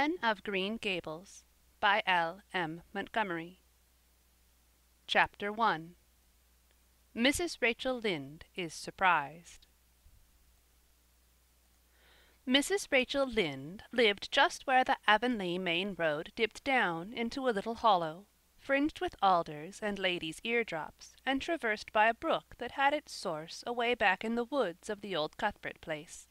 Anne of Green Gables by L. M. Montgomery. Chapter 1. Mrs. Rachel Lynde is Surprised. Mrs. Rachel Lynde lived just where the Avonlea main road dipped down into a little hollow, fringed with alders and ladies' eardrops, and traversed by a brook that had its source away back in the woods of the old Cuthbert place.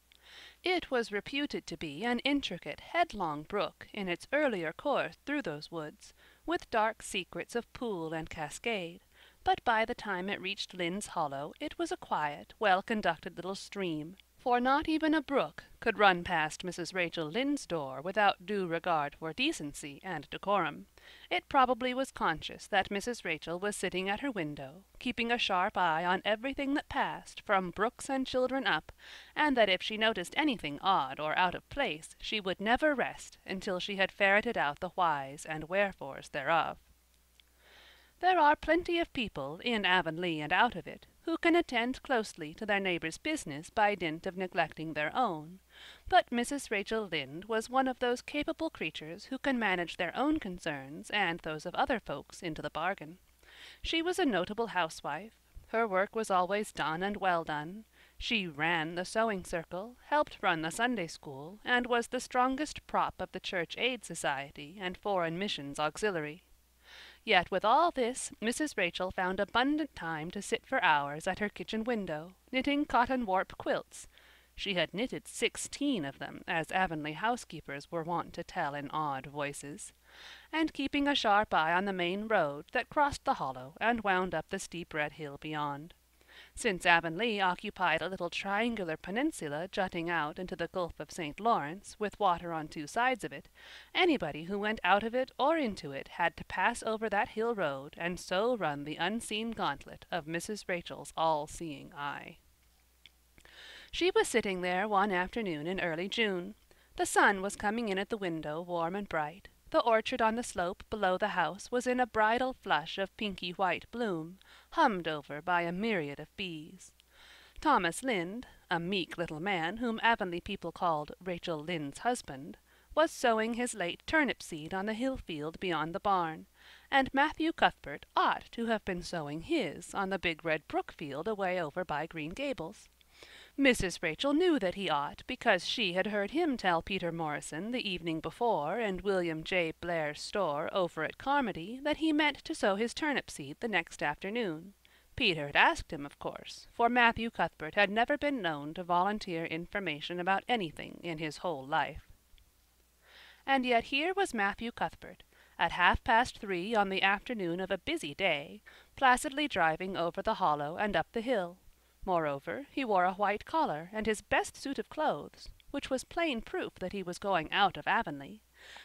It was reputed to be an intricate, headlong brook in its earlier course through those woods, with dark secrets of pool and cascade, but by the time it reached Lynde's Hollow it was a quiet, well-conducted little stream, for not even a brook could run past Mrs. Rachel Lynde's door without due regard for decency and decorum. It probably was conscious that Mrs. Rachel was sitting at her window, keeping a sharp eye on everything that passed, from brooks and children up, and that if she noticed anything odd or out of place, she would never rest until she had ferreted out the whys and wherefores thereof. There are plenty of people, in Avonlea and out of it, who can attend closely to their neighbors' business by dint of neglecting their own, but Mrs. Rachel Lynde was one of those capable creatures who can manage their own concerns and those of other folks into the bargain. She was a notable housewife. Her work was always done and well done. She ran the sewing circle, helped run the Sunday school, and was the strongest prop of the Church Aid Society and Foreign Missions Auxiliary. Yet with all this, Mrs. Rachel found abundant time to sit for hours at her kitchen window, knitting cotton warp quilts. She had knitted 16 of them, as Avonlea housekeepers were wont to tell in awed voices, and keeping a sharp eye on the main road that crossed the hollow and wound up the steep red hill beyond. Since Avonlea occupied a little triangular peninsula jutting out into the Gulf of St. Lawrence, with water on two sides of it, anybody who went out of it or into it had to pass over that hill road and so run the unseen gauntlet of Mrs. Rachel's all-seeing eye. She was sitting there one afternoon in early June. The sun was coming in at the window warm and bright. The orchard on the slope below the house was in a bridal flush of pinky-white bloom, hummed over by a myriad of bees. Thomas Lynde, a meek little man whom Avonlea people called Rachel Lynde's husband, was sowing his late turnip seed on the hill field beyond the barn, and Matthew Cuthbert ought to have been sowing his on the big red brook field away over by Green Gables. Mrs. Rachel knew that he ought, because she had heard him tell Peter Morrison the evening before in William J. Blair's store over at Carmody that he meant to sow his turnip seed the next afternoon. Peter had asked him, of course, for Matthew Cuthbert had never been known to volunteer information about anything in his whole life. And yet here was Matthew Cuthbert, at 3:30 on the afternoon of a busy day, placidly driving over the hollow and up the hill. Moreover, he wore a white collar and his best suit of clothes, which was plain proof that he was going out of Avonlea,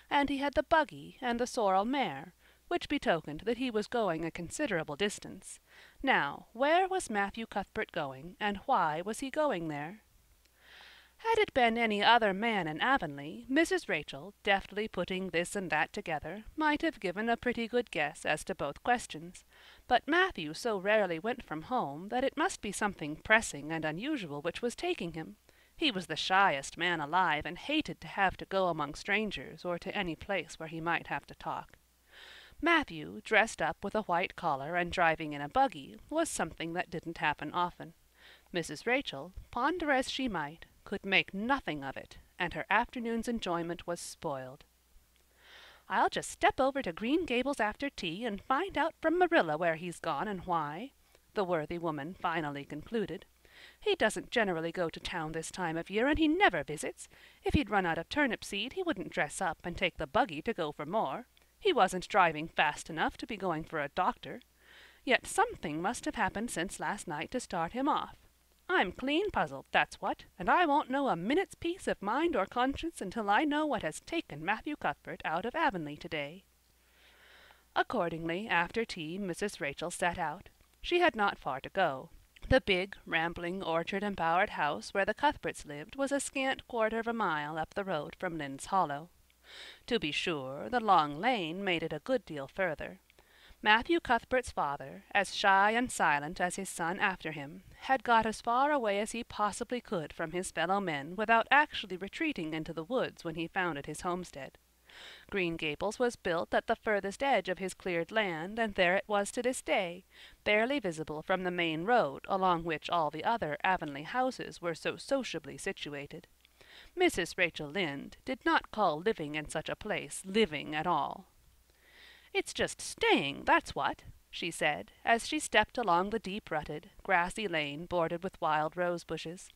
and he had the buggy and the sorrel mare, which betokened that he was going a considerable distance. Now, where was Matthew Cuthbert going, and why was he going there? Had it been any other man in Avonlea, Mrs. Rachel, deftly putting this and that together, might have given a pretty good guess as to both questions. But Matthew so rarely went from home that it must be something pressing and unusual which was taking him. He was the shyest man alive and hated to have to go among strangers or to any place where he might have to talk. Matthew, dressed up with a white collar and driving in a buggy, was something that didn't happen often. Mrs. Rachel, ponder as she might, could make nothing of it, and her afternoon's enjoyment was spoiled. "I'll just step over to Green Gables after tea and find out from Marilla where he's gone and why," the worthy woman finally concluded. "He doesn't generally go to town this time of year, and he never visits. If he'd run out of turnip seed he wouldn't dress up and take the buggy to go for more. He wasn't driving fast enough to be going for a doctor. Yet something must have happened since last night to start him off. I'm clean puzzled, that's what, and I won't know a minute's peace of mind or conscience until I know what has taken Matthew Cuthbert out of Avonlea today." Accordingly, after tea, Mrs. Rachel set out. She had not far to go. The big, rambling, orchard-embowered house where the Cuthberts lived was a scant quarter of a mile up the road from Lynde's Hollow. To be sure, the long lane made it a good deal further. Matthew Cuthbert's father, as shy and silent as his son after him, had got as far away as he possibly could from his fellow men without actually retreating into the woods when he founded his homestead. Green Gables was built at the furthest edge of his cleared land, and there it was to this day, barely visible from the main road along which all the other Avonlea houses were so sociably situated. Mrs. Rachel Lynde did not call living in such a place living at all. "It's just staying, that's what," she said, as she stepped along the deep-rutted, grassy lane bordered with wild rose bushes.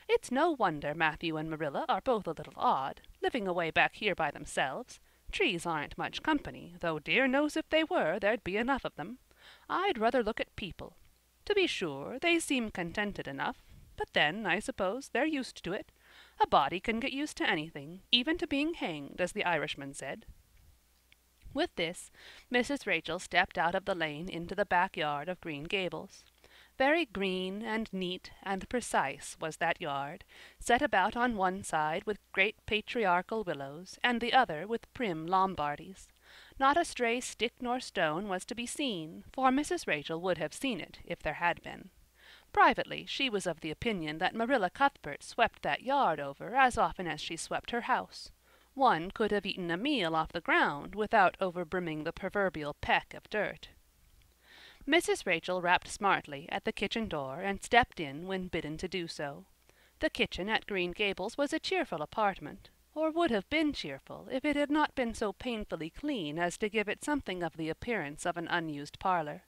"It's no wonder Matthew and Marilla are both a little odd, living away back here by themselves. Trees aren't much company, though dear knows if they were, there'd be enough of them. I'd rather look at people. To be sure, they seem contented enough, but then, I suppose, they're used to it. A body can get used to anything, even to being hanged, as the Irishman said." With this, Mrs. Rachel stepped out of the lane into the backyard of Green Gables. Very green and neat and precise was that yard, set about on one side with great patriarchal willows, and the other with prim Lombardies. Not a stray stick nor stone was to be seen, for Mrs. Rachel would have seen it if there had been. Privately, she was of the opinion that Marilla Cuthbert swept that yard over as often as she swept her house. One could have eaten a meal off the ground without overbrimming the proverbial peck of dirt. Mrs. Rachel rapped smartly at the kitchen door and stepped in when bidden to do so. The kitchen at Green Gables was a cheerful apartment, or would have been cheerful if it had not been so painfully clean as to give it something of the appearance of an unused parlor.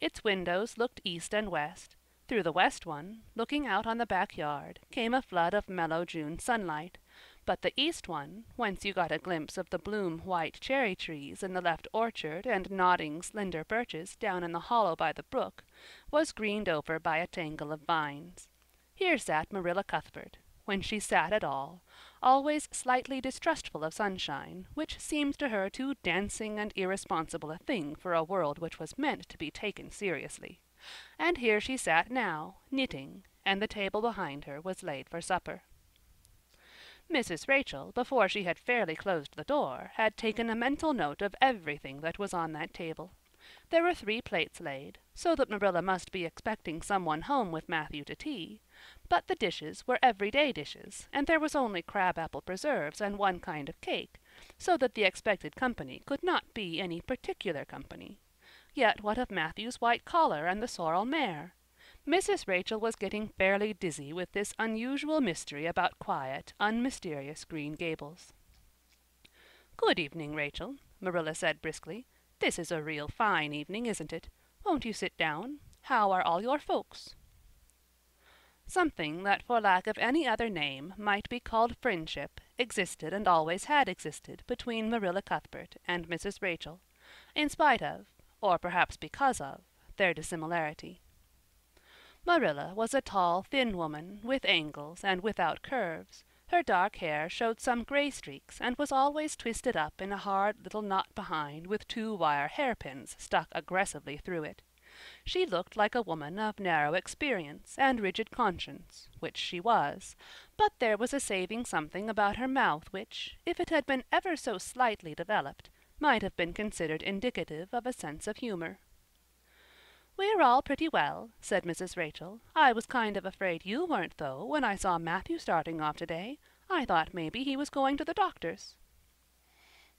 Its windows looked east and west. Through the west one, looking out on the backyard, came a flood of mellow June sunlight, but the east one, whence you got a glimpse of the bloom-white cherry trees in the left orchard and nodding slender birches down in the hollow by the brook, was greened over by a tangle of vines. Here sat Marilla Cuthbert, when she sat at all, always slightly distrustful of sunshine, which seemed to her too dancing and irresponsible a thing for a world which was meant to be taken seriously. And here she sat now, knitting, and the table behind her was laid for supper. Mrs. Rachel, before she had fairly closed the door, had taken a mental note of everything that was on that table. There were 3 plates laid, so that Marilla must be expecting someone home with Matthew to tea, but the dishes were everyday dishes, and there was only crab-apple preserves and one kind of cake, so that the expected company could not be any particular company. Yet what of Matthew's white collar and the sorrel mare? Mrs. Rachel was getting fairly dizzy with this unusual mystery about quiet, unmysterious Green Gables. "Good evening, Rachel," Marilla said briskly. "This is a real fine evening, isn't it? Won't you sit down? How are all your folks?" Something that for lack of any other name might be called friendship existed and always had existed between Marilla Cuthbert and Mrs. Rachel, in spite of, or perhaps because of, their dissimilarity. Marilla was a tall, thin woman, with angles and without curves. Her dark hair showed some gray streaks and was always twisted up in a hard little knot behind with 2 wire hairpins stuck aggressively through it. She looked like a woman of narrow experience and rigid conscience, which she was, but there was a saving something about her mouth which, if it had been ever so slightly developed, might have been considered indicative of a sense of humor. "We're all pretty well," said Mrs. Rachel. "I was kind of afraid you weren't, though, when I saw Matthew starting off today. I thought maybe he was going to the doctor's."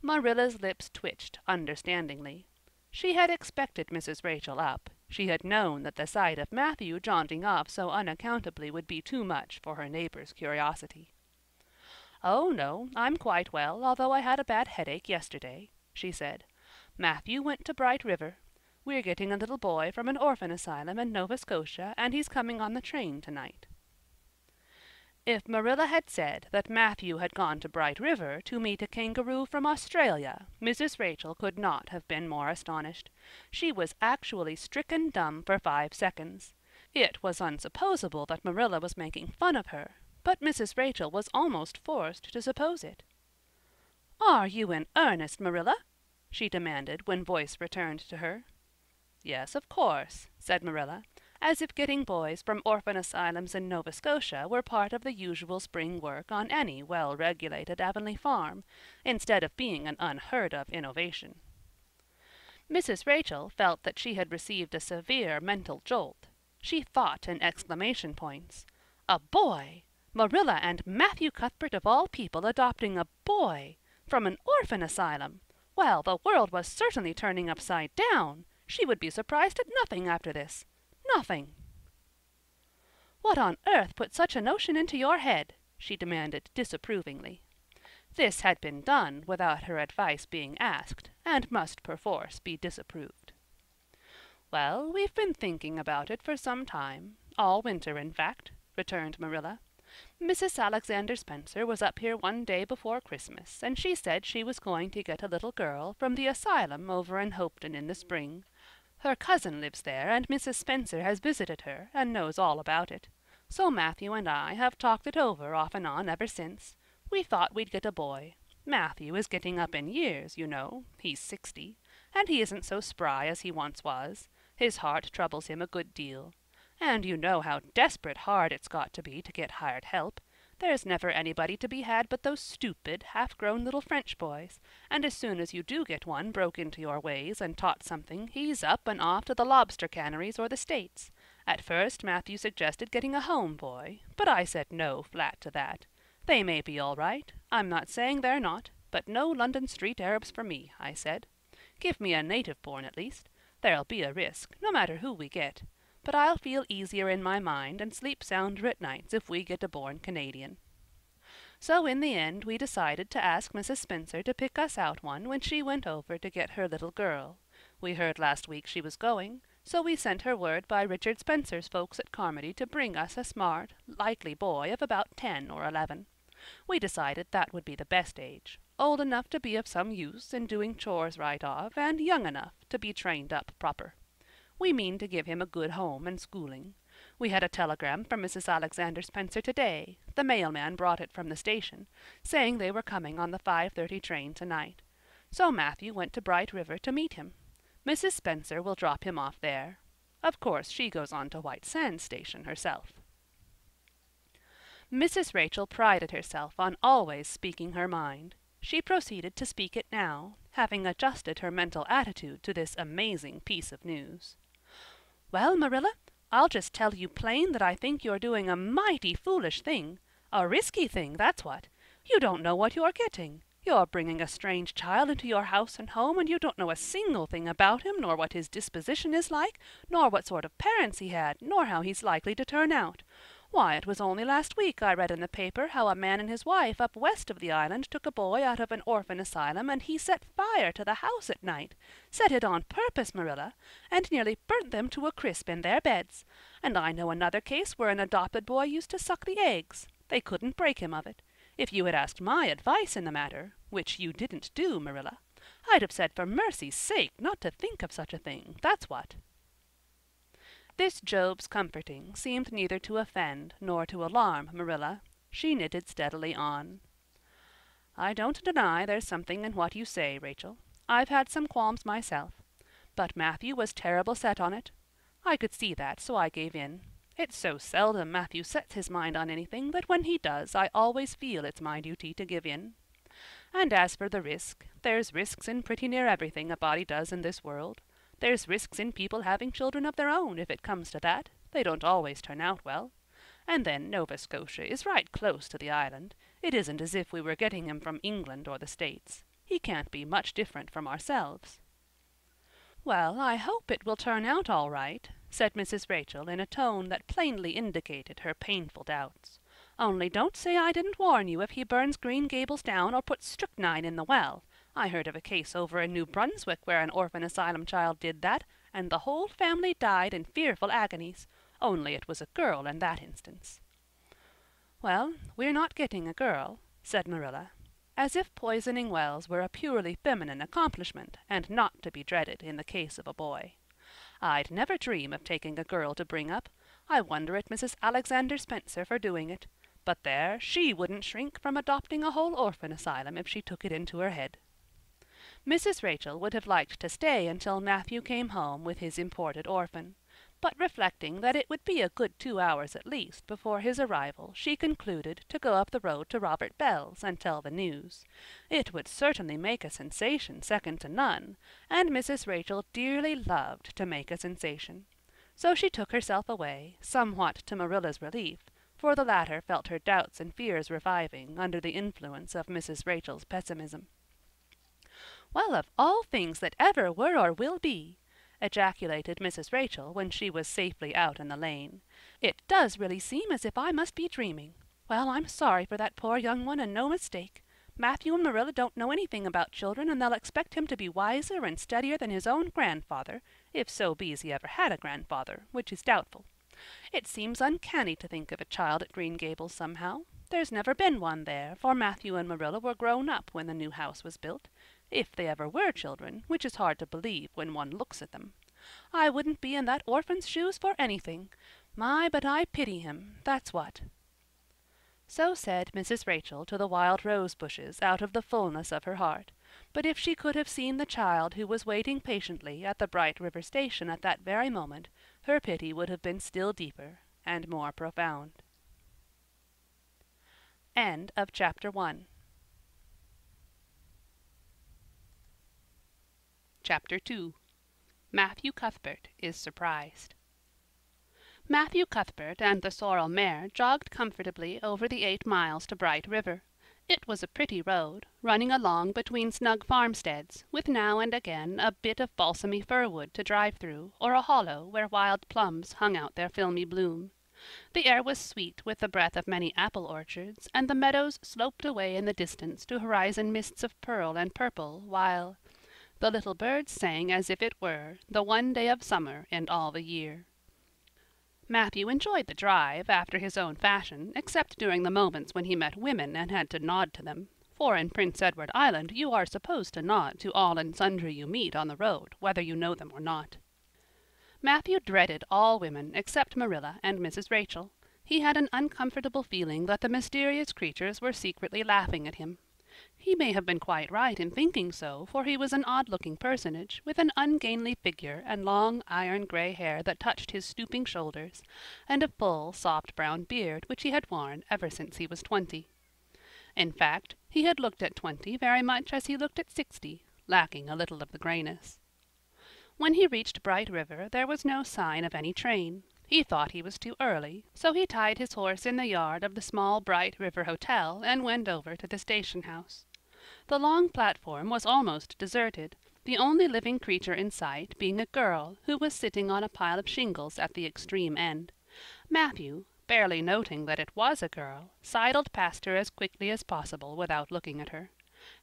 Marilla's lips twitched understandingly. She had expected Mrs. Rachel up. She had known that the sight of Matthew jaunting off so unaccountably would be too much for her neighbor's curiosity. "Oh, no, I'm quite well, although I had a bad headache yesterday," she said. "Matthew went to Bright River. We're getting a little boy from an orphan asylum in Nova Scotia, and he's coming on the train tonight." If Marilla had said that Matthew had gone to Bright River to meet a kangaroo from Australia, Mrs. Rachel could not have been more astonished. She was actually stricken dumb for 5 seconds. It was unsupposable that Marilla was making fun of her, but Mrs. Rachel was almost forced to suppose it. "Are you in earnest, Marilla?" she demanded when voice returned to her. "Yes, of course," said Marilla, as if getting boys from orphan asylums in Nova Scotia were part of the usual spring work on any well-regulated Avonlea farm, instead of being an unheard-of innovation. Mrs. Rachel felt that she had received a severe mental jolt. She thought in exclamation points. A boy! Marilla and Matthew Cuthbert of all people adopting a boy! From an orphan asylum! Well, the world was certainly turning upside down. She would be surprised at nothing after this. Nothing. "What on earth put such a notion into your head?" she demanded disapprovingly. This had been done without her advice being asked, and must perforce be disapproved. "Well, we've been thinking about it for some time, all winter in fact," returned Marilla. "Mrs. Alexander Spencer was up here one day before Christmas, and she said she was going to get a little girl from the asylum over in Hopeton in the spring. Her cousin lives there, and Mrs. Spencer has visited her and knows all about it. So Matthew and I have talked it over off and on ever since. We thought we'd get a boy. Matthew is getting up in years, you know. He's 60, and he isn't so spry as he once was. His heart troubles him a good deal. And you know how desperate hard it's got to be to get hired help. There's never anybody to be had but those stupid, half-grown little French boys, and as soon as you do get one broke into your ways and taught something, he's up and off to the lobster canneries or the States. At first Matthew suggested getting a home boy, but I said no flat to that. They may be all right, I'm not saying they're not, but no London street Arabs for me, I said. Give me a native born at least. There'll be a risk, no matter who we get. But I'll feel easier in my mind and sleep sounder at nights if we get a born Canadian. So in the end we decided to ask Mrs. Spencer to pick us out one when she went over to get her little girl. We heard last week she was going, so we sent her word by Richard Spencer's folks at Carmody to bring us a smart, likely boy of about 10 or 11. We decided that would be the best age, old enough to be of some use in doing chores right off, and young enough to be trained up proper. We mean to give him a good home and schooling. We had a telegram from Mrs. Alexander Spencer today. The mailman brought it from the station, saying they were coming on the 5:30 train tonight. So Matthew went to Bright River to meet him. Mrs. Spencer will drop him off there. Of course she goes on to White Sands Station herself. Mrs. Rachel prided herself on always speaking her mind. She proceeded to speak it now, having adjusted her mental attitude to this amazing piece of news. "Well, Marilla, I'll just tell you plain that I think you're doing a mighty foolish thing. A risky thing, that's what. You don't know what you're getting. You're bringing a strange child into your house and home, and you don't know a single thing about him, nor what his disposition is like, nor what sort of parents he had, nor how he's likely to turn out. Why, it was only last week I read in the paper how a man and his wife up west of the island took a boy out of an orphan asylum, and he set fire to the house at night, set it on purpose, Marilla, and nearly burnt them to a crisp in their beds. And I know another case where an adopted boy used to suck the eggs. They couldn't break him of it. If you had asked my advice in the matter, which you didn't do, Marilla, I'd have said for mercy's sake not to think of such a thing, that's what." This Job's comforting seemed neither to offend nor to alarm Marilla. She knitted steadily on. "I don't deny there's something in what you say, Rachel. I've had some qualms myself. But Matthew was terrible set on it. I could see that, so I gave in. It's so seldom Matthew sets his mind on anything that when he does I always feel it's my duty to give in. And as for the risk, there's risks in pretty near everything a body does in this world. There's risks in people having children of their own, if it comes to that. They don't always turn out well. And then Nova Scotia is right close to the island. It isn't as if we were getting him from England or the States. He can't be much different from ourselves." "Well, I hope it will turn out all right," said Mrs. Rachel in a tone that plainly indicated her painful doubts. "Only don't say I didn't warn you if he burns Green Gables down or puts strychnine in the well. I heard of a case over in New Brunswick where an orphan asylum child did that, and the whole family died in fearful agonies. Only it was a girl in that instance." "Well, we're not getting a girl," said Marilla, as if poisoning wells were a purely feminine accomplishment and not to be dreaded in the case of a boy. "I'd never dream of taking a girl to bring up. I wonder at Mrs. Alexander Spencer for doing it. But there, she wouldn't shrink from adopting a whole orphan asylum if she took it into her head." Mrs. Rachel would have liked to stay until Matthew came home with his imported orphan, but reflecting that it would be a good 2 hours at least before his arrival, she concluded to go up the road to Robert Bell's and tell the news. It would certainly make a sensation second to none, and Mrs. Rachel dearly loved to make a sensation. So she took herself away, somewhat to Marilla's relief, for the latter felt her doubts and fears reviving under the influence of Mrs. Rachel's pessimism. "Well, of all things that ever were or will be!" ejaculated Mrs. Rachel when she was safely out in the lane. "It does really seem as if I must be dreaming. Well, I'm sorry for that poor young one, and no mistake. Matthew and Marilla don't know anything about children, and they'll expect him to be wiser and steadier than his own grandfather, if so be's he ever had a grandfather, which is doubtful. It seems uncanny to think of a child at Green Gables somehow. There's never been one there, for Matthew and Marilla were grown up when the new house was built, if they ever were children, which is hard to believe when one looks at them. I wouldn't be in that orphan's shoes for anything. My, but I pity him, that's what." So said Mrs. Rachel to the wild rose bushes out of the fullness of her heart, but if she could have seen the child who was waiting patiently at the Bright River station at that very moment, her pity would have been still deeper and more profound. End of chapter 1. Chapter 2. Matthew Cuthbert is surprised. Matthew Cuthbert and the sorrel mare jogged comfortably over the 8 miles to Bright River. It was a pretty road, running along between snug farmsteads, with now and again a bit of balsamy firwood to drive through, or a hollow where wild plums hung out their filmy bloom. The air was sweet with the breath of many apple orchards, and the meadows sloped away in the distance to horizon mists of pearl and purple, while the little birds sang as if it were the one day of summer in all the year. Matthew enjoyed the drive after his own fashion, except during the moments when he met women and had to nod to them, for in Prince Edward Island you are supposed to nod to all and sundry you meet on the road, whether you know them or not. Matthew dreaded all women except Marilla and Mrs. Rachel. He had an uncomfortable feeling that the mysterious creatures were secretly laughing at him. He may have been quite right in thinking so, for he was an odd-looking personage, with an ungainly figure and long iron-gray hair that touched his stooping shoulders, and a full, soft brown beard which he had worn ever since he was 20. In fact, he had looked at 20 very much as he looked at 60, lacking a little of the grayness. When he reached Bright River there was no sign of any train. He thought he was too early, so he tied his horse in the yard of the small Bright River Hotel and went over to the station house. The long platform was almost deserted, the only living creature in sight being a girl who was sitting on a pile of shingles at the extreme end. Matthew, barely noting that it was a girl, sidled past her as quickly as possible without looking at her.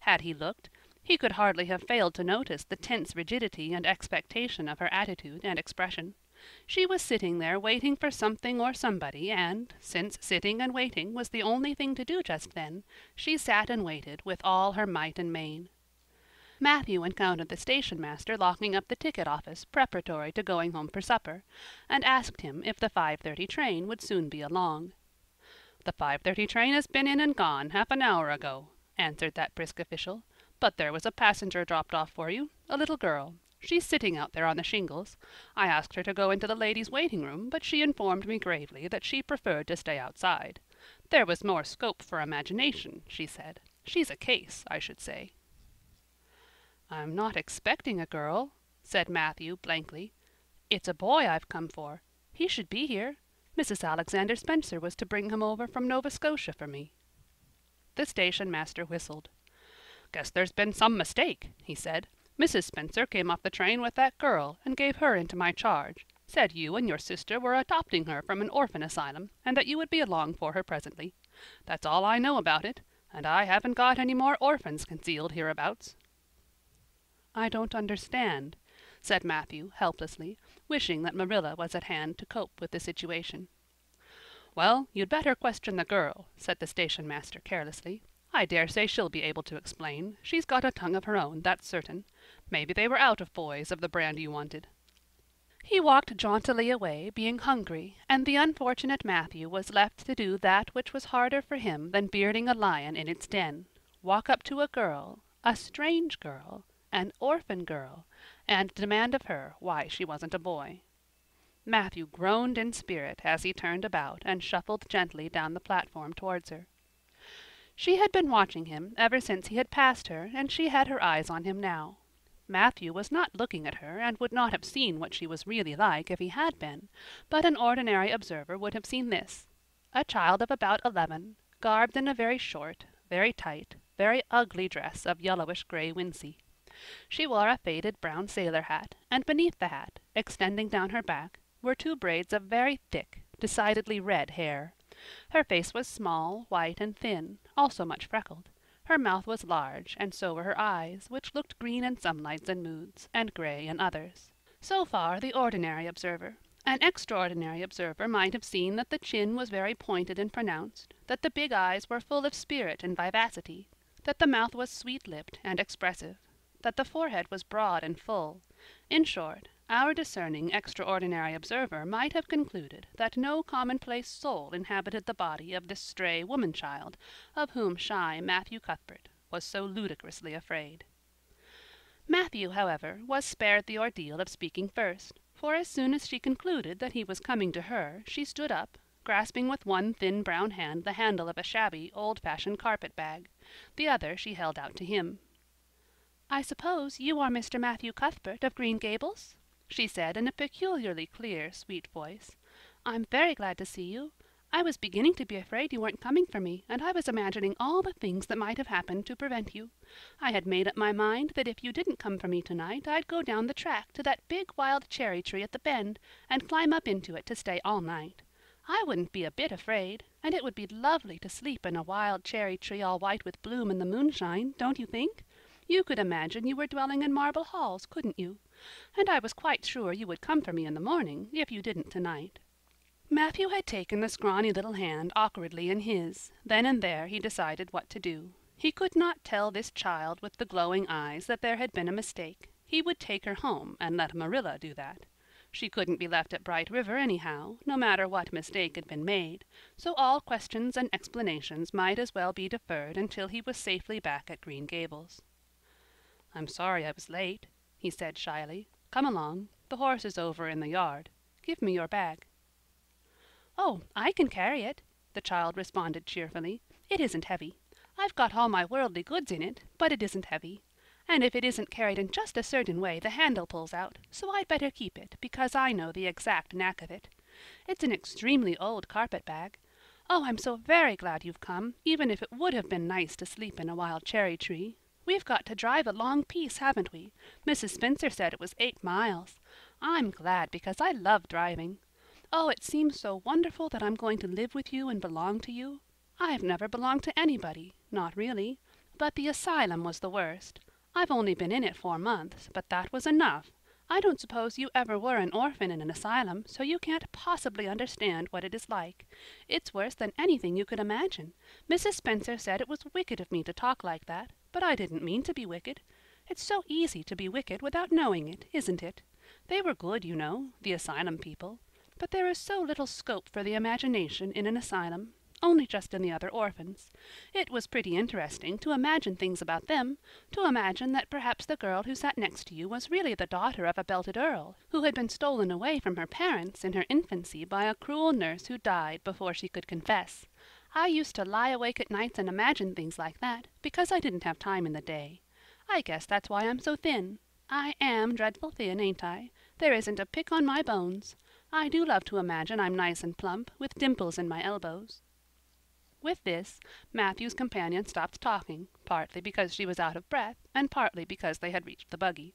Had he looked, he could hardly have failed to notice the tense rigidity and expectation of her attitude and expression. She was sitting there waiting for something or somebody, and, since sitting and waiting was the only thing to do just then, she sat and waited with all her might and main. Matthew encountered the station-master locking up the ticket office preparatory to going home for supper, and asked him if the 5:30 train would soon be along. "The 5:30 train has been in and gone half an hour ago," answered that brisk official, "but there was a passenger dropped off for you, a little girl. She's sitting out there on the shingles. I asked her to go into the ladies' waiting room, but she informed me gravely that she preferred to stay outside. There was more scope for imagination, she said. She's a case, I should say." "I'm not expecting a girl," said Matthew blankly. "It's a boy I've come for. He should be here. Mrs. Alexander Spencer was to bring him over from Nova Scotia for me." The station-master whistled. "Guess there's been some mistake," he said. "Mrs. Spencer came off the train with that girl and gave her into my charge. Said you and your sister were adopting her from an orphan asylum, and that you would be along for her presently. That's all I know about it, and I haven't got any more orphans concealed hereabouts." "I don't understand," said Matthew helplessly, wishing that Marilla was at hand to cope with the situation. "Well, you'd better question the girl," said the station-master carelessly. "I dare say she'll be able to explain. She's got a tongue of her own, that's certain. Maybe they were out of boys of the brand you wanted." He walked jauntily away, being hungry, and the unfortunate Matthew was left to do that which was harder for him than bearding a lion in its den, walk up to a girl, a strange girl, an orphan girl, and demand of her why she wasn't a boy. Matthew groaned in spirit as he turned about and shuffled gently down the platform towards her. She had been watching him ever since he had passed her, and she had her eyes on him now. Matthew was not looking at her, and would not have seen what she was really like if he had been, but an ordinary observer would have seen this. a child of about 11, garbed in a very short, very tight, very ugly dress of yellowish-gray wincey. She wore a faded brown sailor hat, and beneath the hat, extending down her back, were two braids of very thick, decidedly red hair. Her face was small, white, and thin, also much freckled. Her mouth was large, and so were her eyes, which looked green in some lights and moods, and gray in others. So far the ordinary observer. An extraordinary observer might have seen that the chin was very pointed and pronounced, that the big eyes were full of spirit and vivacity, that the mouth was sweet-lipped and expressive, that the forehead was broad and full. In short, our discerning extraordinary observer might have concluded that no commonplace soul inhabited the body of this stray woman-child of whom shy Matthew Cuthbert was so ludicrously afraid. Matthew, however, was spared the ordeal of speaking first, for as soon as she concluded that he was coming to her, she stood up, grasping with one thin brown hand the handle of a shabby, old-fashioned carpet-bag. The other she held out to him. "I suppose you are Mr. Matthew Cuthbert of Green Gables?" she said in a peculiarly clear, sweet voice. "I'm very glad to see you. I was beginning to be afraid you weren't coming for me, and I was imagining all the things that might have happened to prevent you. I had made up my mind that if you didn't come for me tonight, I'd go down the track to that big wild cherry tree at the bend and climb up into it to stay all night. I wouldn't be a bit afraid, and it would be lovely to sleep in a wild cherry tree all white with bloom in the moonshine, don't you think? You could imagine you were dwelling in marble halls, couldn't you? And I was quite sure you would come for me in the morning, if you didn't tonight." Matthew had taken the scrawny little hand awkwardly in his. Then and there he decided what to do. He could not tell this child with the glowing eyes that there had been a mistake. He would take her home and let Marilla do that. She couldn't be left at Bright River anyhow, no matter what mistake had been made, so all questions and explanations might as well be deferred until he was safely back at Green Gables. "I'm sorry I was late," he said shyly. "Come along. The horse is over in the yard. Give me your bag." "Oh, I can carry it," the child responded cheerfully. "It isn't heavy. I've got all my worldly goods in it, but it isn't heavy. And if it isn't carried in just a certain way, the handle pulls out, so I'd better keep it, because I know the exact knack of it. It's an extremely old carpet-bag. Oh, I'm so very glad you've come, even if it would have been nice to sleep in a wild cherry tree. We've got to drive a long piece, haven't we? Mrs. Spencer said it was 8 miles. I'm glad, because I love driving. Oh, it seems so wonderful that I'm going to live with you and belong to you. I've never belonged to anybody, not really. But the asylum was the worst. I've only been in it 4 months, but that was enough. I don't suppose you ever were an orphan in an asylum, so you can't possibly understand what it is like. It's worse than anything you could imagine. Mrs. Spencer said it was wicked of me to talk like that, but I didn't mean to be wicked. It's so easy to be wicked without knowing it, isn't it? They were good, you know, the asylum people. But there is so little scope for the imagination in an asylum, only just in the other orphans. It was pretty interesting to imagine things about them, to imagine that perhaps the girl who sat next to you was really the daughter of a belted earl, who had been stolen away from her parents in her infancy by a cruel nurse who died before she could confess. I used to lie awake at nights and imagine things like that, because I didn't have time in the day. I guess that's why I'm so thin. I am dreadful thin, ain't I? There isn't a pick on my bones. I do love to imagine I'm nice and plump, with dimples in my elbows." With this, Matthew's companion stopped talking, partly because she was out of breath, and partly because they had reached the buggy.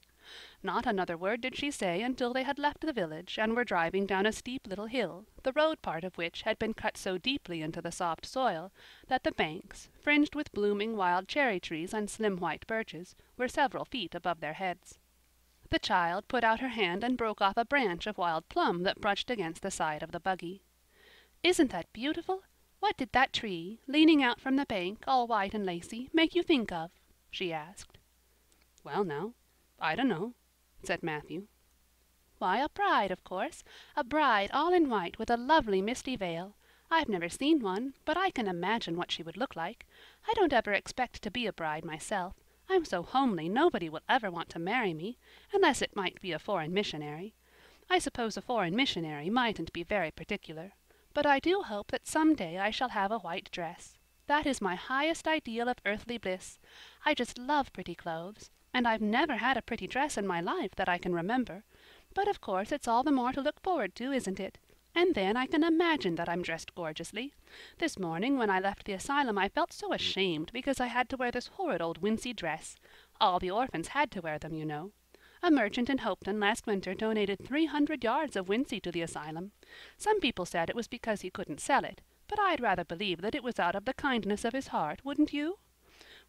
Not another word did she say until they had left the village and were driving down a steep little hill, the road part of which had been cut so deeply into the soft soil that the banks, fringed with blooming wild cherry trees and slim white birches, were several feet above their heads. The child put out her hand and broke off a branch of wild plum that brushed against the side of the buggy. "Isn't that beautiful? What did that tree, leaning out from the bank, all white and lacy, make you think of?" she asked. "Well now, I dunno," said Matthew. "Why, a bride, of course. A bride all in white with a lovely misty veil. I've never seen one, but I can imagine what she would look like. I don't ever expect to be a bride myself. I'm so homely nobody will ever want to marry me, unless it might be a foreign missionary. I suppose a foreign missionary mightn't be very particular. But I do hope that some day I shall have a white dress. That is my highest ideal of earthly bliss. I just love pretty clothes, and I've never had a pretty dress in my life that I can remember. But of course it's all the more to look forward to, isn't it? And then I can imagine that I'm dressed gorgeously. This morning when I left the asylum I felt so ashamed because I had to wear this horrid old wincey dress. All the orphans had to wear them, you know. A merchant in Hopeton last winter donated 300 yards of wincey to the asylum. Some people said it was because he couldn't sell it, but I'd rather believe that it was out of the kindness of his heart, wouldn't you?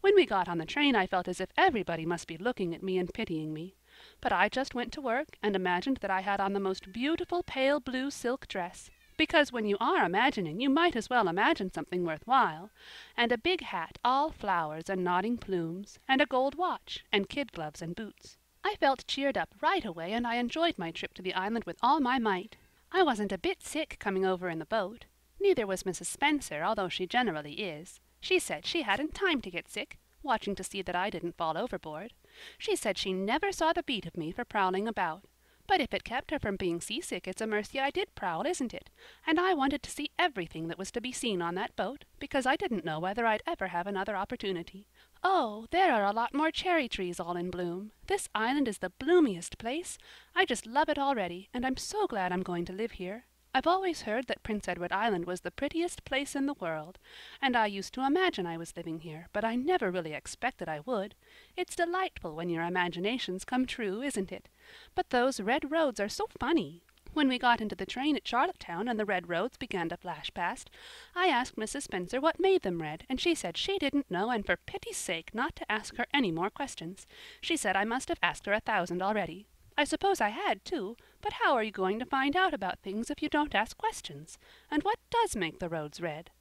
When we got on the train I felt as if everybody must be looking at me and pitying me. But I just went to work and imagined that I had on the most beautiful pale blue silk dress, because when you are imagining you might as well imagine something worthwhile, and a big hat all flowers and nodding plumes, and a gold watch, and kid gloves and boots. I felt cheered up right away and I enjoyed my trip to the island with all my might. I wasn't a bit sick coming over in the boat. Neither was Mrs. Spencer, although she generally is. She said she hadn't time to get sick, watching to see that I didn't fall overboard. She said she never saw the beat of me for prowling about. But if it kept her from being seasick, it's a mercy I did prowl, isn't it? And I wanted to see everything that was to be seen on that boat, because I didn't know whether I'd ever have another opportunity. Oh, there are a lot more cherry trees all in bloom. This island is the bloomiest place. I just love it already, and I'm so glad I'm going to live here. I've always heard that Prince Edward Island was the prettiest place in the world, and I used to imagine I was living here, but I never really expected I would. It's delightful when your imaginations come true, isn't it? But those red roads are so funny. When we got into the train at Charlottetown and the red roads began to flash past, I asked Mrs. Spencer what made them red, and she said she didn't know and for pity's sake not to ask her any more questions. She said I must have asked her 1,000 already. I suppose I had, too, but how are you going to find out about things if you don't ask questions? And what does make the roads red?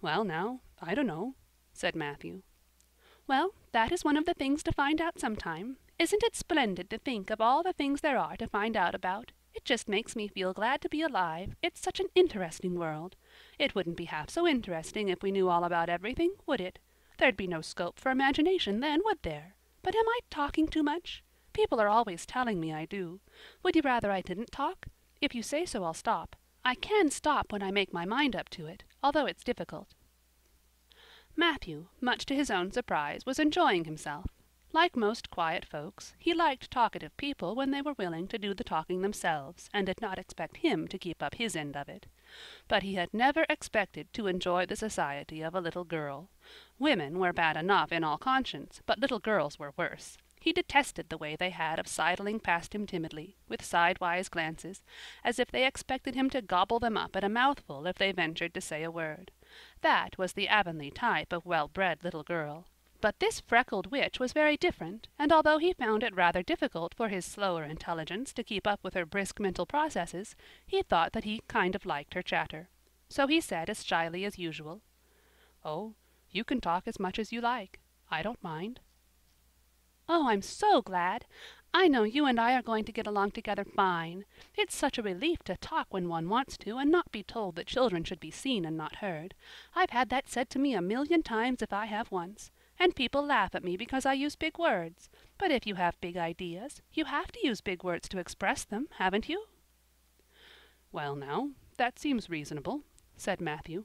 Well, now, I don't know, said Matthew. Well, that is one of the things to find out sometime. Isn't it splendid to think of all the things there are to find out about? It just makes me feel glad to be alive. It's such an interesting world. It wouldn't be half so interesting if we knew all about everything, would it? There'd be no scope for imagination then, would there? But am I talking too much? People are always telling me I do. Would you rather I didn't talk? If you say so, I'll stop. I can stop when I make my mind up to it, although it's difficult. Matthew, much to his own surprise, was enjoying himself. Like most quiet folks, he liked talkative people when they were willing to do the talking themselves, and did not expect him to keep up his end of it. But he had never expected to enjoy the society of a little girl. Women were bad enough in all conscience, but little girls were worse. He detested the way they had of sidling past him timidly, with sidewise glances, as if they expected him to gobble them up at a mouthful if they ventured to say a word. That was the Avonlea type of well-bred little girl. But this freckled witch was very different, and although he found it rather difficult for his slower intelligence to keep up with her brisk mental processes, he thought that he kind of liked her chatter. So he said as shyly as usual, "Oh, you can talk as much as you like. I don't mind." "Oh, I'm so glad! I know you and I are going to get along together fine. It's such a relief to talk when one wants to, and not be told that children should be seen and not heard. I've had that said to me 1,000,000 times if I have once. And people laugh at me because I use big words. But if you have big ideas, you have to use big words to express them, haven't you?" "Well now, that seems reasonable," said Matthew.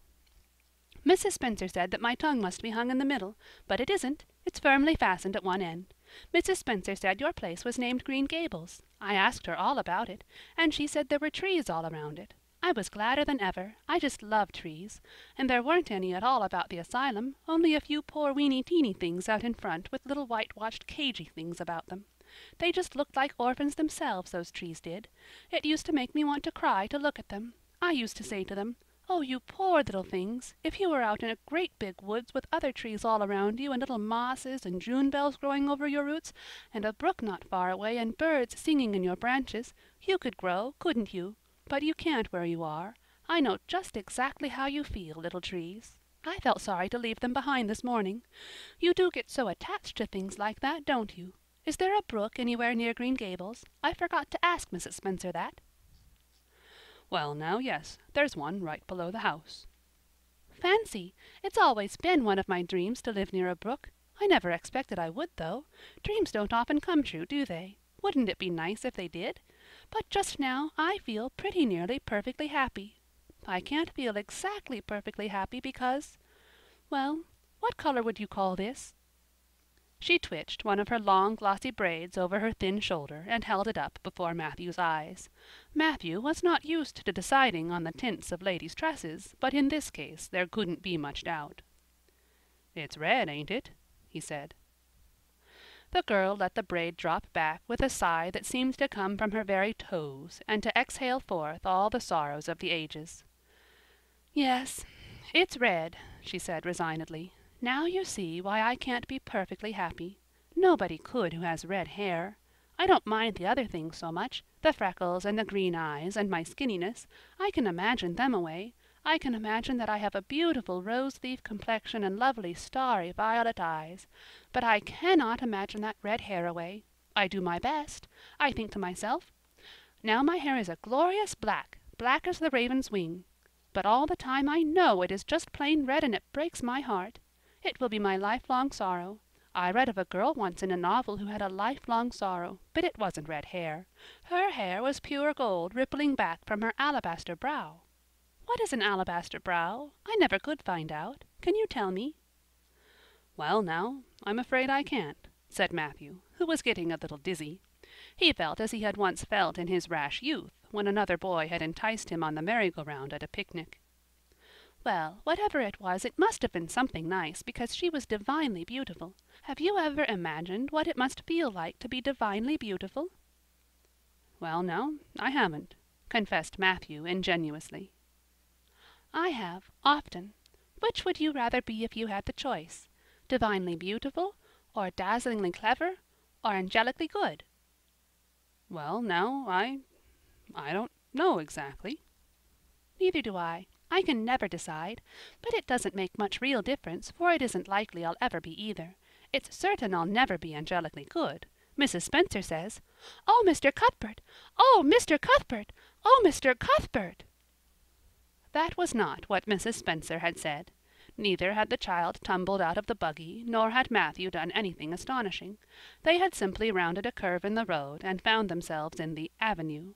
"Mrs. Spencer said that my tongue must be hung in the middle, but it isn't. It's firmly fastened at one end. Mrs. Spencer said your place was named Green Gables. I asked her all about it, and she said there were trees all around it. I was gladder than ever. I just love trees. And there weren't any at all about the asylum, only a few poor weeny-teeny things out in front with little whitewashed cagey things about them. They just looked like orphans themselves, those trees did. It used to make me want to cry to look at them. I used to say to them, 'Oh, you poor little things, if you were out in a great big woods with other trees all around you and little mosses and June bells growing over your roots and a brook not far away and birds singing in your branches, you could grow, couldn't you? But you can't where you are. I know just exactly how you feel, little trees.' I felt sorry to leave them behind this morning. You do get so attached to things like that, don't you? Is there a brook anywhere near Green Gables? I forgot to ask Mrs. Spencer that." "Well now, yes, there's one right below the house." "Fancy! It's always been one of my dreams to live near a brook. I never expected I would, though. Dreams don't often come true, do they? Wouldn't it be nice if they did? But just now I feel pretty nearly perfectly happy. I can't feel exactly perfectly happy because, well, what color would you call this?" She twitched one of her long glossy braids over her thin shoulder and held it up before Matthew's eyes. Matthew was not used to deciding on the tints of ladies' tresses, but in this case there couldn't be much doubt. "It's red, ain't it?" he said. The girl let the braid drop back with a sigh that seemed to come from her very toes and to exhale forth all the sorrows of the ages. "Yes, it's red," she said resignedly. "Now you see why I can't be perfectly happy. Nobody could who has red hair. I don't mind the other things so much, the freckles and the green eyes and my skinniness. I can imagine them away. I can imagine that I have a beautiful rose-leaf complexion and lovely starry violet eyes. But I cannot imagine that red hair away. I do my best. I think to myself, now my hair is a glorious black, black as the raven's wing. But all the time I know it is just plain red and it breaks my heart. It will be my lifelong sorrow. I read of a girl once in a novel who had a lifelong sorrow, but it wasn't red hair. Her hair was pure gold rippling back from her alabaster brow." "What is an alabaster brow? I never could find out. Can you tell me?" "Well, now, I'm afraid I can't," said Matthew, who was getting a little dizzy. He felt as he had once felt in his rash youth, when another boy had enticed him on the merry-go-round at a picnic. "Well, whatever it was, it must have been something nice, because she was divinely beautiful. Have you ever imagined what it must feel like to be divinely beautiful?" "Well, no, I haven't," confessed Matthew ingenuously. "I have, often. Which would you rather be if you had the choice? Divinely beautiful, or dazzlingly clever, or angelically good?" "Well, now, I don't know exactly." "Neither do I. I can never decide. But it doesn't make much real difference, for it isn't likely I'll ever be either. It's certain I'll never be angelically good. Mrs. Spencer says, 'Oh, Mr. Cuthbert! Oh, Mr. Cuthbert! Oh, Mr. Cuthbert!'" That was not what Mrs. Spencer had said. Neither had the child tumbled out of the buggy, nor had Matthew done anything astonishing. They had simply rounded a curve in the road and found themselves in the Avenue.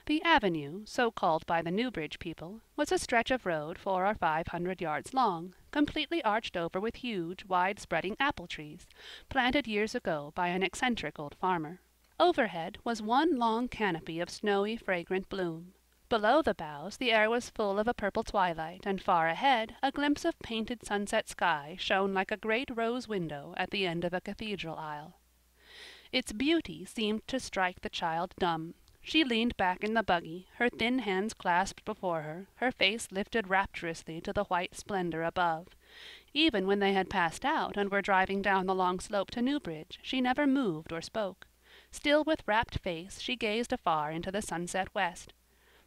The Avenue, so called by the Newbridge people, was a stretch of road 400 or 500 yards long, completely arched over with huge, wide-spreading apple trees, planted years ago by an eccentric old farmer. Overhead was one long canopy of snowy, fragrant bloom. Below the boughs the air was full of a purple twilight, and far ahead a glimpse of painted sunset sky shone like a great rose window at the end of a cathedral aisle. Its beauty seemed to strike the child dumb. She leaned back in the buggy, her thin hands clasped before her, her face lifted rapturously to the white splendor above. Even when they had passed out and were driving down the long slope to Newbridge, she never moved or spoke. Still with rapt face she gazed afar into the sunset west,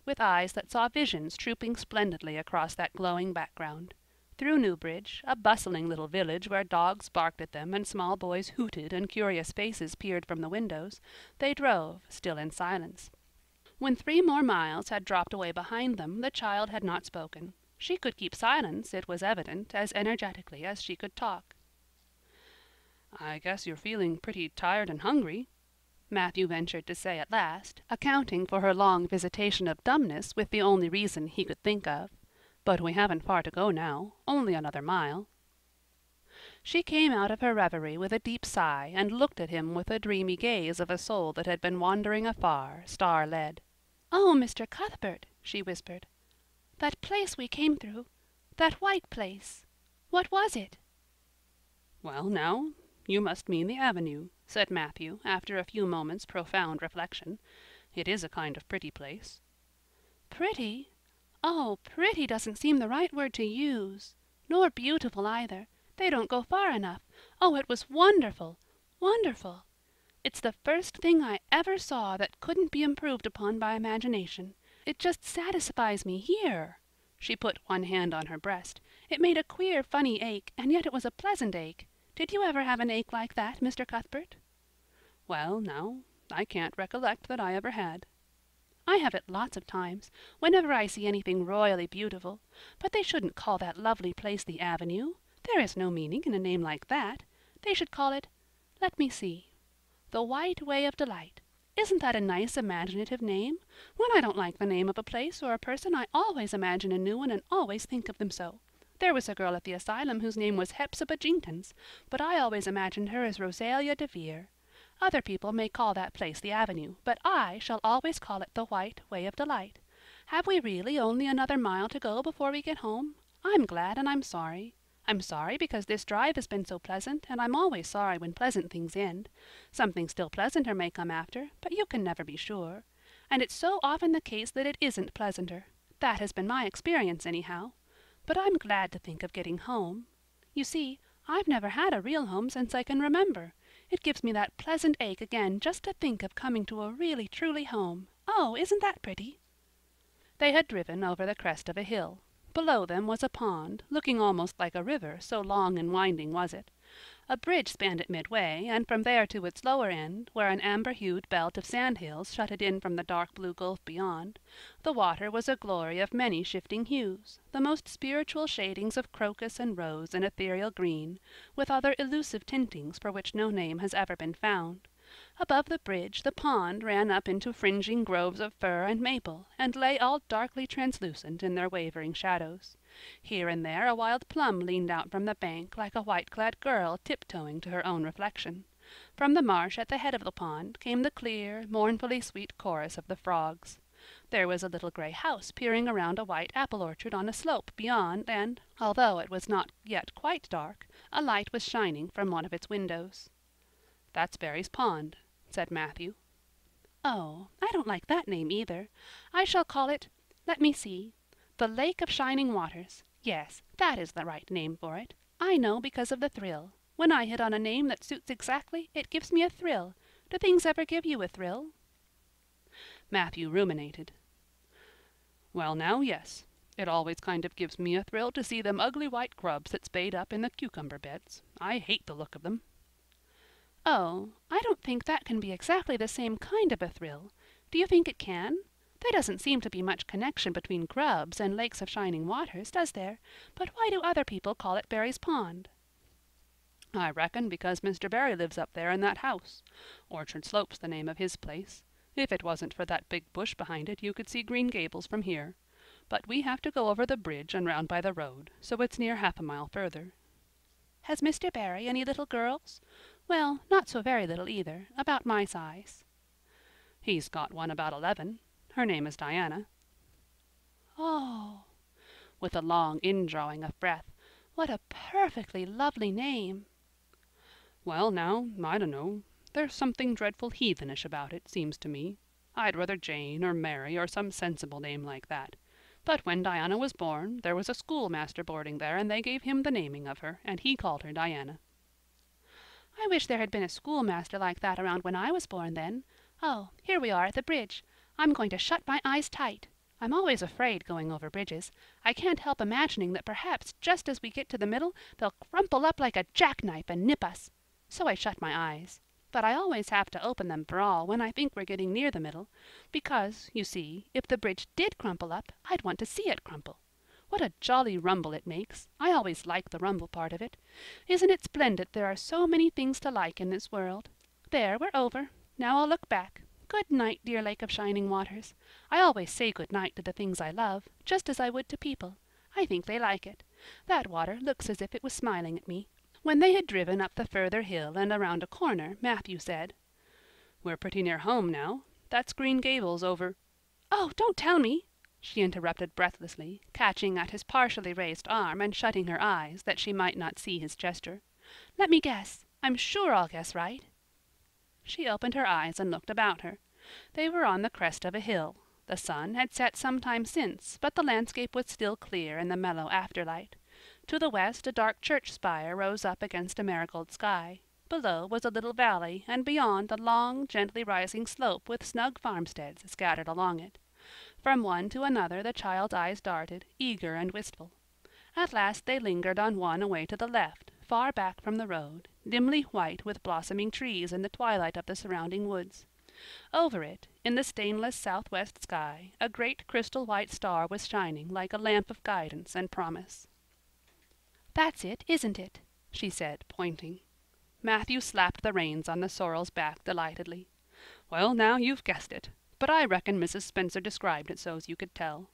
with eyes that saw visions trooping splendidly across that glowing background. Through Newbridge, a bustling little village where dogs barked at them and small boys hooted and curious faces peered from the windows, they drove, still in silence. When 3 more miles had dropped away behind them, the child had not spoken. She could keep silence, it was evident, as energetically as she could talk. "I guess you're feeling pretty tired and hungry," Matthew ventured to say at last, accounting for her long visitation of dumbness with the only reason he could think of. "But we haven't far to go now, only another mile." She came out of her reverie with a deep sigh and looked at him with the dreamy gaze of a soul that had been wandering afar, star-led. "Oh, Mr. Cuthbert," she whispered, "that place we came through, that white place, what was it?" "Well, now, you must mean the Avenue," said Matthew, after a few moments' profound reflection. "It is a kind of pretty place." "Pretty? Oh, pretty doesn't seem the right word to use. Nor beautiful either. They don't go far enough. Oh, it was wonderful, wonderful. It's the first thing I ever saw that couldn't be improved upon by imagination. It just satisfies me here." She put one hand on her breast. "It made a queer, funny ache, and yet it was a pleasant ache. Did you ever have an ache like that, Mr. Cuthbert?" "Well, now, I can't recollect that I ever had." "I have it lots of times, whenever I see anything royally beautiful. But they shouldn't call that lovely place the Avenue. There is no meaning in a name like that. They should call it, let me see, the White Way of Delight. Isn't that a nice imaginative name? When I don't like the name of a place or a person, I always imagine a new one and always think of them so. There was a girl at the asylum whose name was Hepzibah Jenkins, but I always imagined her as Rosalia DeVere. Other people may call that place the Avenue, but I shall always call it the White Way of Delight. Have we really only another mile to go before we get home? I'm glad and I'm sorry. I'm sorry because this drive has been so pleasant, and I'm always sorry when pleasant things end. Something still pleasanter may come after, but you can never be sure. And it's so often the case that it isn't pleasanter. That has been my experience anyhow. But I'm glad to think of getting home. You see, I've never had a real home since I can remember. It gives me that pleasant ache again just to think of coming to a really truly home. Oh, isn't that pretty? They had driven over the crest of a hill. Below them was a pond, looking almost like a river, so long and winding was it. A bridge spanned it midway, and from there to its lower end, where an amber-hued belt of sandhills shut it in from the dark blue gulf beyond, the water was a glory of many shifting hues, the most spiritual shadings of crocus and rose and ethereal green, with other elusive tintings for which no name has ever been found. Above the bridge the pond ran up into fringing groves of fir and maple, and lay all darkly translucent in their wavering shadows. Here and there a wild plum leaned out from the bank like a white-clad girl tiptoeing to her own reflection. From the marsh at the head of the pond came the clear, mournfully sweet chorus of the frogs. There was a little gray house peering around a white apple orchard on a slope beyond, and, although it was not yet quite dark, a light was shining from one of its windows. "That's Barry's Pond," said Matthew. "Oh, I don't like that name either. I shall call it—let me see—the Lake of Shining Waters. Yes, that is the right name for it. I know because of the thrill. When I hit on a name that suits exactly, it gives me a thrill. Do things ever give you a thrill?" Matthew ruminated. "Well now, yes. It always kind of gives me a thrill to see them ugly white grubs that spade up in the cucumber beds. I hate the look of them." "Oh, I don't think that can be exactly the same kind of a thrill. Do you think it can? There doesn't seem to be much connection between grubs and lakes of shining waters, does there? But why do other people call it Barry's Pond?" "I reckon because Mr. Barry lives up there in that house. Orchard Slope's the name of his place. If it wasn't for that big bush behind it, you could see Green Gables from here. But we have to go over the bridge and round by the road, so it's near half a mile further." "Has Mr. Barry any little girls? Well, not so very little either, about my size." "He's got one about 11. Her name is Diana." "Oh," with a long indrawing of breath, "what a perfectly lovely name." "Well now, I dunno. There's something dreadful heathenish about it, seems to me. I'd rather Jane or Mary or some sensible name like that. But when Diana was born, there was a schoolmaster boarding there, and they gave him the naming of her, and he called her Diana." "I wish there had been a schoolmaster like that around when I was born then. Oh, here we are at the bridge. I'm going to shut my eyes tight. I'm always afraid going over bridges. I can't help imagining that perhaps just as we get to the middle they'll crumple up like a jackknife and nip us. So I shut my eyes. But I always have to open them for all when I think we're getting near the middle, because, you see, if the bridge did crumple up, I'd want to see it crumple. What a jolly rumble it makes. I always like the rumble part of it. Isn't it splendid there are so many things to like in this world? There, we're over. Now I'll look back. Good night, dear Lake of Shining Waters. I always say good night to the things I love, just as I would to people. I think they like it. That water looks as if it was smiling at me." When they had driven up the further hill and around a corner, Matthew said, "We're pretty near home now. That's Green Gables over—" "Oh, don't tell me!" she interrupted breathlessly, catching at his partially raised arm and shutting her eyes that she might not see his gesture. "Let me guess. I'm sure I'll guess right." She opened her eyes and looked about her. They were on the crest of a hill. The sun had set some time since, but the landscape was still clear in the mellow afterlight. To the west a dark church spire rose up against a marigold sky. Below was a little valley, and beyond a long, gently rising slope with snug farmsteads scattered along it. From one to another the child's eyes darted, eager and wistful. At last they lingered on one away to the left, far back from the road, dimly white with blossoming trees in the twilight of the surrounding woods. Over it, in the stainless southwest sky, a great crystal-white star was shining like a lamp of guidance and promise. "That's it, isn't it?" she said, pointing. Matthew slapped the reins on the sorrel's back delightedly. "Well, now, you've guessed it. But I reckon Mrs. Spencer described it so's you could tell."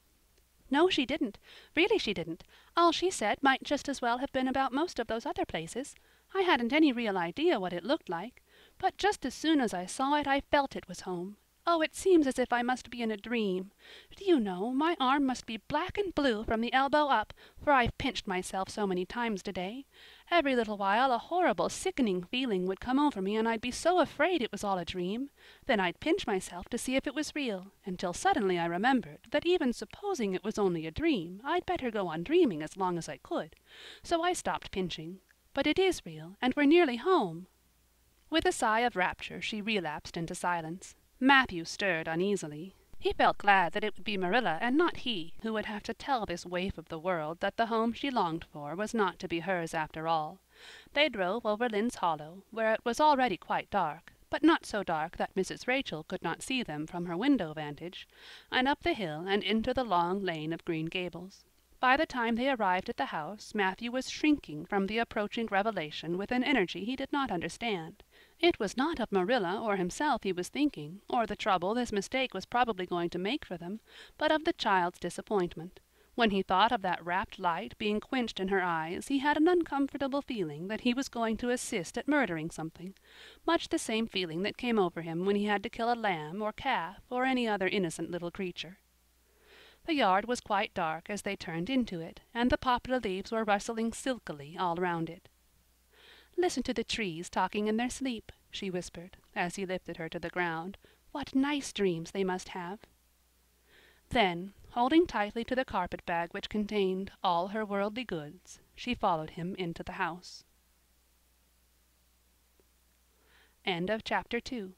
No, she didn't. Really she didn't. All she said might just as well have been about most of those other places. I hadn't any real idea what it looked like. But just as soon as I saw it, I felt it was home. Oh, it seems as if I must be in a dream. Do you know, my arm must be black and blue from the elbow up, for I've pinched myself so many times today. Every little while a horrible, sickening feeling would come over me, and I'd be so afraid it was all a dream. Then I'd pinch myself to see if it was real, until suddenly I remembered that even supposing it was only a dream, I'd better go on dreaming as long as I could. So I stopped pinching. But it is real, and we're nearly home. With a sigh of rapture she relapsed into silence. Matthew stirred uneasily. He felt glad that it would be Marilla and not he who would have to tell this waif of the world that the home she longed for was not to be hers after all. They drove over Lynn's Hollow, where it was already quite dark, but not so dark that Mrs. Rachel could not see them from her window vantage, and up the hill and into the long lane of Green Gables. By the time they arrived at the house, Matthew was shrinking from the approaching revelation with an energy he did not understand. It was not of Marilla or himself he was thinking, or the trouble this mistake was probably going to make for them, but of the child's disappointment. When he thought of that rapt light being quenched in her eyes, he had an uncomfortable feeling that he was going to assist at murdering something, much the same feeling that came over him when he had to kill a lamb or calf or any other innocent little creature. The yard was quite dark as they turned into it, and the poplar leaves were rustling silkily all round it. "Listen to the trees talking in their sleep," she whispered, as he lifted her to the ground. "What nice dreams they must have." Then, holding tightly to the carpet-bag which contained all her worldly goods, she followed him into the house. End of chapter 2.